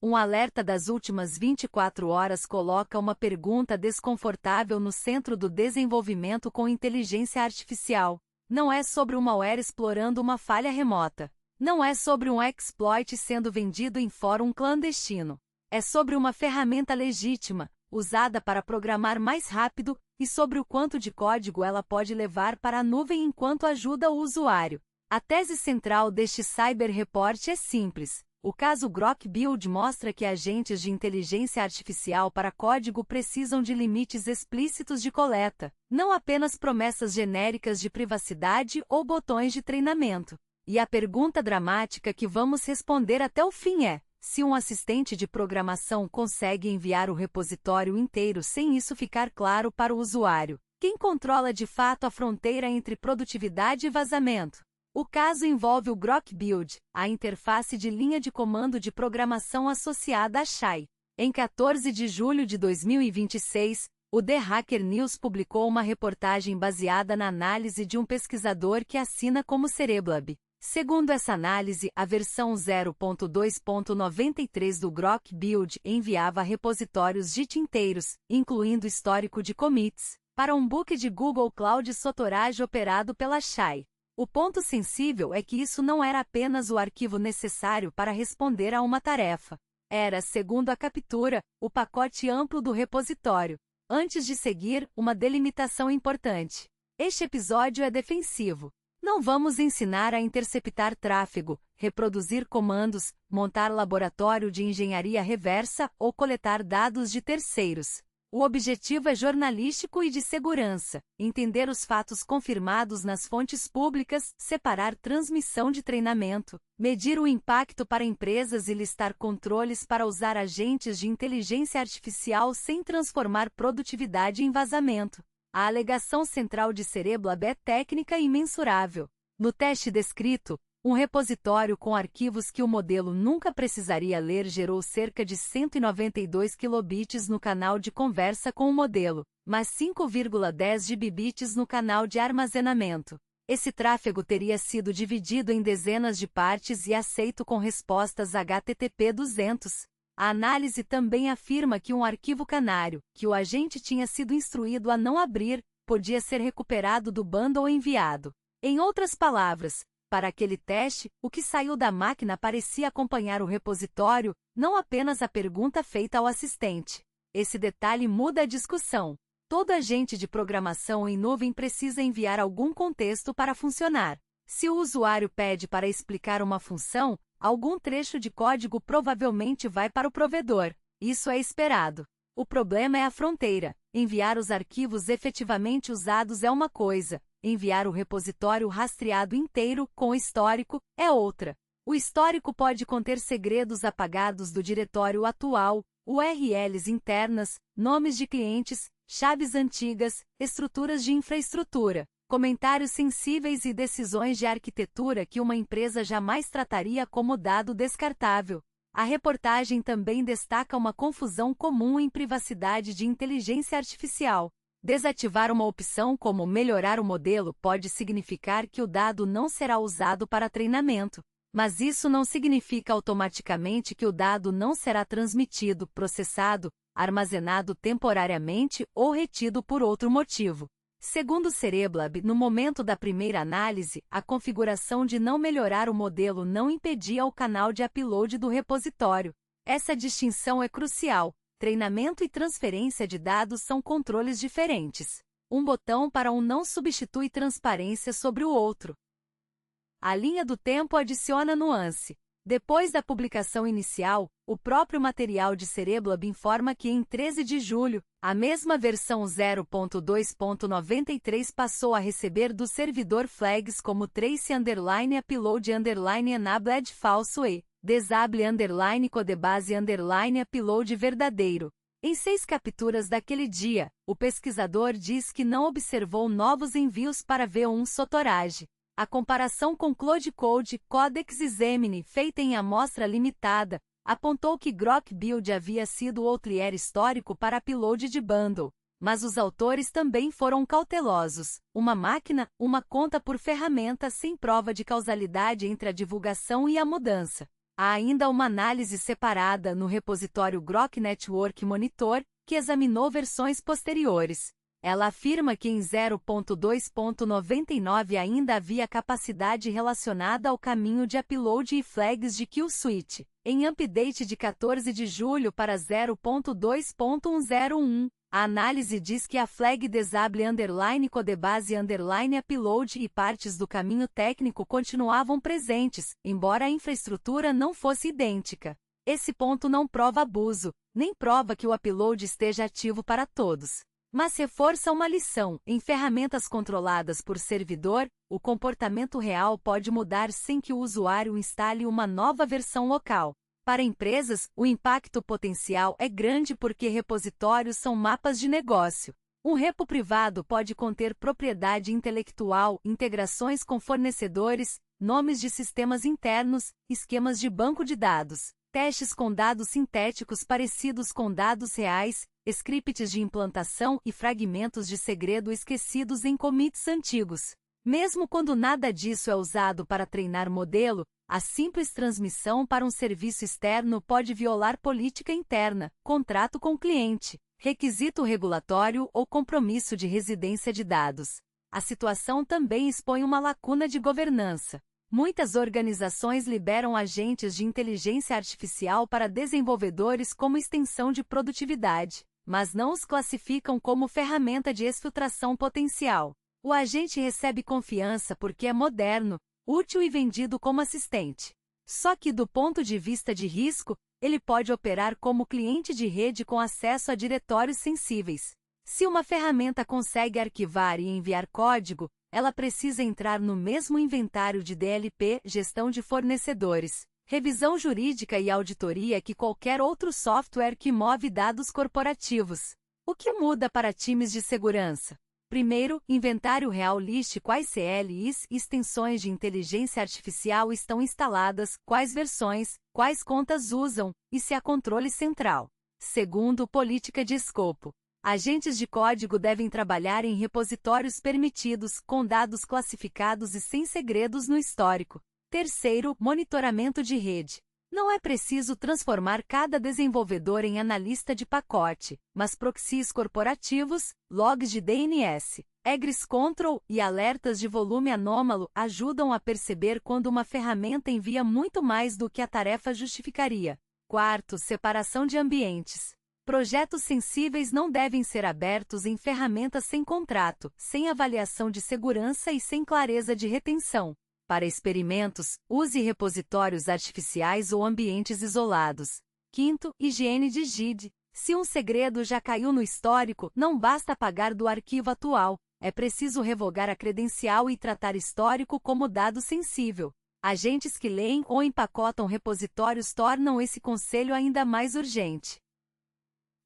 Um alerta das últimas 24 horas coloca uma pergunta desconfortável no centro do desenvolvimento com inteligência artificial. Não é sobre um malware explorando uma falha remota. Não é sobre um exploit sendo vendido em fórum clandestino. É sobre uma ferramenta legítima, usada para programar mais rápido, e sobre o quanto de código ela pode levar para a nuvem enquanto ajuda o usuário. A tese central deste Cyber Report é simples. O caso Grok Build mostra que agentes de inteligência artificial para código precisam de limites explícitos de coleta, não apenas promessas genéricas de privacidade ou botões de treinamento. E a pergunta dramática que vamos responder até o fim é: se um assistente de programação consegue enviar o repositório inteiro sem isso ficar claro para o usuário, quem controla de fato a fronteira entre produtividade e vazamento? O caso envolve o Grok Build, a interface de linha de comando de programação associada à Shai. Em 14 de julho de 2026, o The Hacker News publicou uma reportagem baseada na análise de um pesquisador que assina como Cereblab. Segundo essa análise, a versão 0.2.93 do Grok Build enviava repositórios JIT inteiros, incluindo histórico de commits, para um book de Google Cloud Storage operado pela Shai. O ponto sensível é que isso não era apenas o arquivo necessário para responder a uma tarefa. Era, segundo a captura, o pacote amplo do repositório. Antes de seguir, uma delimitação importante. Este episódio é defensivo. Não vamos ensinar a interceptar tráfego, reproduzir comandos, montar laboratório de engenharia reversa ou coletar dados de terceiros. O objetivo é jornalístico e de segurança: entender os fatos confirmados nas fontes públicas, separar transmissão de treinamento, medir o impacto para empresas e listar controles para usar agentes de inteligência artificial sem transformar produtividade em vazamento. A alegação central de Cereblab é técnica e mensurável. No teste descrito, um repositório com arquivos que o modelo nunca precisaria ler gerou cerca de 192 kilobits no canal de conversa com o modelo, mas 5,10 gigabits no canal de armazenamento. Esse tráfego teria sido dividido em dezenas de partes e aceito com respostas HTTP 200. A análise também afirma que um arquivo canário, que o agente tinha sido instruído a não abrir, podia ser recuperado do bundle enviado. Em outras palavras, para aquele teste, o que saiu da máquina parecia acompanhar o repositório, não apenas a pergunta feita ao assistente. Esse detalhe muda a discussão. Todo agente de programação em nuvem precisa enviar algum contexto para funcionar. Se o usuário pede para explicar uma função, algum trecho de código provavelmente vai para o provedor. Isso é esperado. O problema é a fronteira. Enviar os arquivos efetivamente usados é uma coisa. Enviar o repositório rastreado inteiro, com histórico, é outra. O histórico pode conter segredos apagados do diretório atual, URLs internas, nomes de clientes, chaves antigas, estruturas de infraestrutura, comentários sensíveis e decisões de arquitetura que uma empresa jamais trataria como dado descartável. A reportagem também destaca uma confusão comum em privacidade de inteligência artificial. Desativar uma opção como melhorar o modelo pode significar que o dado não será usado para treinamento, mas isso não significa automaticamente que o dado não será transmitido, processado, armazenado temporariamente ou retido por outro motivo. Segundo Cereblab, no momento da primeira análise, a configuração de não melhorar o modelo não impedia o canal de upload do repositório. Essa distinção é crucial. Treinamento e transferência de dados são controles diferentes. Um botão para um não substitui transparência sobre o outro. A linha do tempo adiciona nuance. Depois da publicação inicial, o próprio material de Cereblab informa que em 13 de julho, a mesma versão 0.2.93 passou a receber do servidor flags como trace_upload_enabled falso e disable_codebase_upload verdadeiro. Em 6 capturas daquele dia, o pesquisador diz que não observou novos envios para V1 Storage. A comparação com Cloud Code, Codex e Gemini, feita em amostra limitada, apontou que Grok Build havia sido outlier histórico para upload de bundle. Mas os autores também foram cautelosos. Uma máquina, uma conta por ferramenta sem prova de causalidade entre a divulgação e a mudança. Há ainda uma análise separada no repositório Grok Network Monitor, que examinou versões posteriores. Ela afirma que em 0.2.99 ainda havia capacidade relacionada ao caminho de upload e flags de Kill Switch. Em update de 14 de julho para 0.2.101, a análise diz que a flag disable_codebase_upload e partes do caminho técnico continuavam presentes, embora a infraestrutura não fosse idêntica. Esse ponto não prova abuso, nem prova que o upload esteja ativo para todos. Mas reforça uma lição: em ferramentas controladas por servidor, o comportamento real pode mudar sem que o usuário instale uma nova versão local. Para empresas, o impacto potencial é grande porque repositórios são mapas de negócio. Um repo privado pode conter propriedade intelectual, integrações com fornecedores, nomes de sistemas internos, esquemas de banco de dados, testes com dados sintéticos parecidos com dados reais, scripts de implantação e fragmentos de segredo esquecidos em commits antigos. Mesmo quando nada disso é usado para treinar modelo, a simples transmissão para um serviço externo pode violar política interna, contrato com o cliente, requisito regulatório ou compromisso de residência de dados. A situação também expõe uma lacuna de governança. Muitas organizações liberam agentes de inteligência artificial para desenvolvedores como extensão de produtividade, mas não os classificam como ferramenta de exfiltração potencial. O agente recebe confiança porque é moderno, útil e vendido como assistente. Só que, do ponto de vista de risco, ele pode operar como cliente de rede com acesso a diretórios sensíveis. Se uma ferramenta consegue arquivar e enviar código, ela precisa entrar no mesmo inventário de DLP, gestão de fornecedores, revisão jurídica e auditoria que qualquer outro software que move dados corporativos. O que muda para times de segurança? Primeiro, inventário real liste quais CLIs e extensões de inteligência artificial estão instaladas, quais versões, quais contas usam, e se há controle central. Segundo, política de escopo. Agentes de código devem trabalhar em repositórios permitidos, com dados classificados e sem segredos no histórico. Terceiro, monitoramento de rede. Não é preciso transformar cada desenvolvedor em analista de pacote, mas proxies corporativos, logs de DNS, egress control e alertas de volume anômalo ajudam a perceber quando uma ferramenta envia muito mais do que a tarefa justificaria. Quarto, separação de ambientes. Projetos sensíveis não devem ser abertos em ferramentas sem contrato, sem avaliação de segurança e sem clareza de retenção. Para experimentos, use repositórios artificiais ou ambientes isolados. Quinto, higiene de GID. Se um segredo já caiu no histórico, não basta apagar do arquivo atual. É preciso revogar a credencial e tratar histórico como dado sensível. Agentes que leem ou empacotam repositórios tornam esse conselho ainda mais urgente.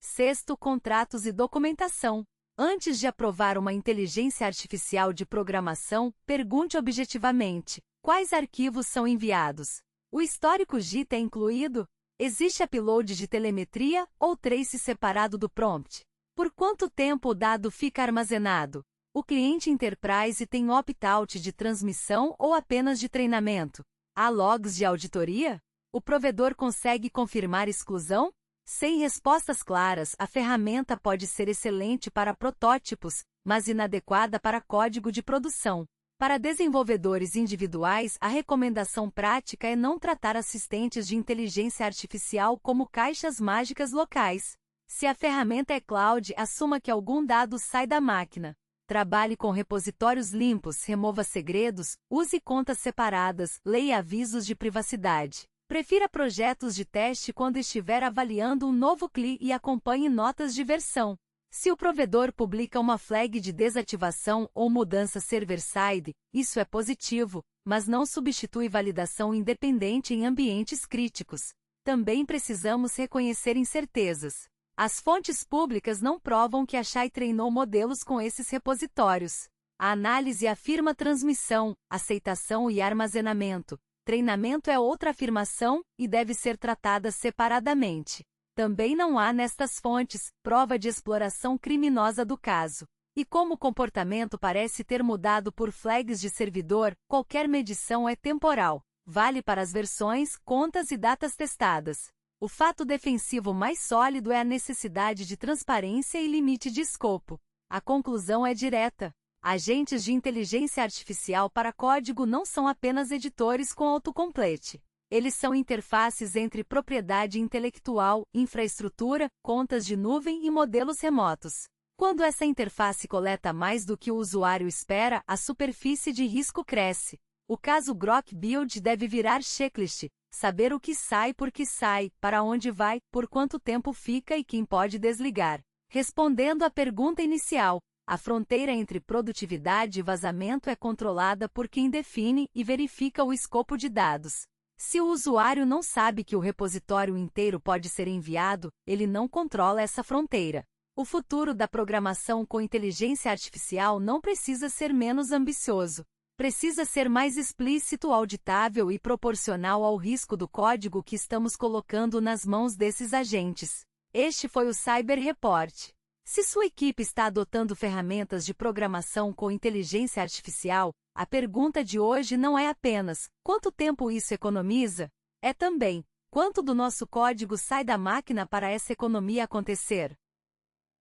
Sexto, contratos e documentação. Antes de aprovar uma inteligência artificial de programação, pergunte objetivamente: quais arquivos são enviados? O histórico JIT é incluído? Existe upload de telemetria ou trace separado do prompt? Por quanto tempo o dado fica armazenado? O cliente Enterprise tem opt-out de transmissão ou apenas de treinamento? Há logs de auditoria? O provedor consegue confirmar exclusão? Sem respostas claras, a ferramenta pode ser excelente para protótipos, mas inadequada para código de produção. Para desenvolvedores individuais, a recomendação prática é não tratar assistentes de inteligência artificial como caixas mágicas locais. Se a ferramenta é cloud, assuma que algum dado sai da máquina. Trabalhe com repositórios limpos, remova segredos, use contas separadas, leia avisos de privacidade. Prefira projetos de teste quando estiver avaliando um novo CLI e acompanhe notas de versão. Se o provedor publica uma flag de desativação ou mudança server-side, isso é positivo, mas não substitui validação independente em ambientes críticos. Também precisamos reconhecer incertezas. As fontes públicas não provam que a Shai treinou modelos com esses repositórios. A análise afirma transmissão, aceitação e armazenamento. Treinamento é outra afirmação e deve ser tratada separadamente. Também não há nestas fontes prova de exploração criminosa do caso. E como o comportamento parece ter mudado por flags de servidor, qualquer medição é temporal. Vale para as versões, contas e datas testadas. O fato defensivo mais sólido é a necessidade de transparência e limite de escopo. A conclusão é direta. Agentes de inteligência artificial para código não são apenas editores com autocomplete. Eles são interfaces entre propriedade intelectual, infraestrutura, contas de nuvem e modelos remotos. Quando essa interface coleta mais do que o usuário espera, a superfície de risco cresce. O caso Grok Build deve virar checklist, saber o que sai, por que sai, para onde vai, por quanto tempo fica e quem pode desligar. Respondendo à pergunta inicial, a fronteira entre produtividade e vazamento é controlada por quem define e verifica o escopo de dados. Se o usuário não sabe que o repositório inteiro pode ser enviado, ele não controla essa fronteira. O futuro da programação com inteligência artificial não precisa ser menos ambicioso. Precisa ser mais explícito, auditável e proporcional ao risco do código que estamos colocando nas mãos desses agentes. Este foi o Cyber Report. Se sua equipe está adotando ferramentas de programação com inteligência artificial, a pergunta de hoje não é apenas quanto tempo isso economiza, é também quanto do nosso código sai da máquina para essa economia acontecer.